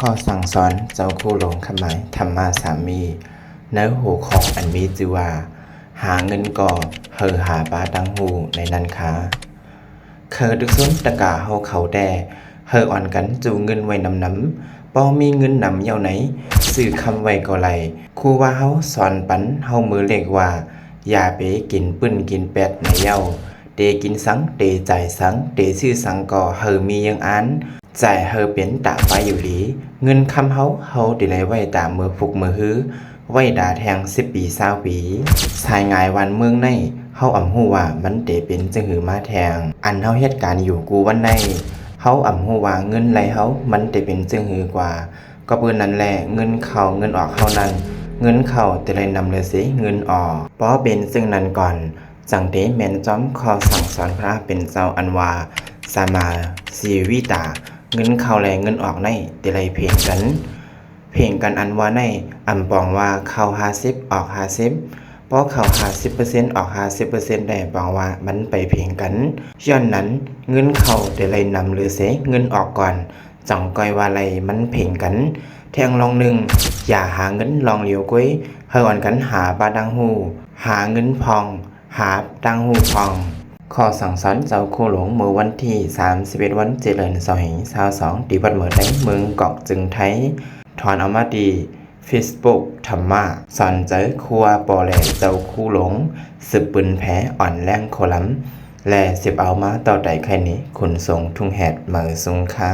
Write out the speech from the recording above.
ข้อสั่งสอนเจ้าคู่หลงขมายธรรมาสามีเนื้อหัวของอันมีจือว่าหาเงินก่อหาปลาตังหูในนันคาเคยดึกซ้นตะกาเฮาเขาแด่อ่อนกันจูเงินไว้น้ำป้อมีเงินนำเย้าไหนสื่อคำไว้ก็ไหลครูว่าเฮาสอนปันเฮามือเล็กว่าอย่าไปกินปื้นกินแปดในเย้าเตกินสังเตจ่ายสังเตชื่อสังก่อมียังอันจ่ายเป็นตาไปอยู่หลีเงินคำเฮาได้ไว้ตามมือฟุกมือฮื้อไว้ด่าแทง10 ปี20 ปีสายงายวันเมืองในเฮาฮู้ว่ามันเตเป็นจังหือมาแทงอันเฮาเฮ็ดการอยู่กูวันในเฮาฮู้ว่าเงินไหลเฮามันเตเป็นจังหือกว่าก็เปิ้นนั่นแหละเงินเข้าเงินออกเฮานั้นเงินเข้าแต่ไรนำเลยสิเงินออกป้อเป็นซึ่งนั้นก่อนจังเตแม่นจอมขอสั่งสอนพระเป็นเจ้าอันว่าสามาสีวิตาเงินเข้าแลเงินออกในแต่ไรเพลงกันอันว่าในปองว่าเข้า50ออก50พอเข้า50%ออก50%ได้ปองว่ามันไปเพลงกันย้อนนั้นเงินเข้าแต่ไรนำหรือเสเงินออกก่อนจังก้อยว่าไรมันเพลงกันแทงลองหนึ่งอย่าหาเงินลองเหลียวก้อยอ่อนกันหาปลาดังหูหาเงินพองหาดังหูพองข้อสั่งสอนเจ้าคู่หลงเมื่อวันที่31วันเจริญ22ที่วัดเหมือได้เมืองเกาะจึงไทยถอนเอามาดี Facebook ธรรมะสอนเจอครัวปอแหลเจ้าคู่หลงสืบปืนแพ้อ่อนแรงโคลัมและสิบเอามาต่อใดใครนี้ขนส่งทุ่งแหดเหมือสุงค่า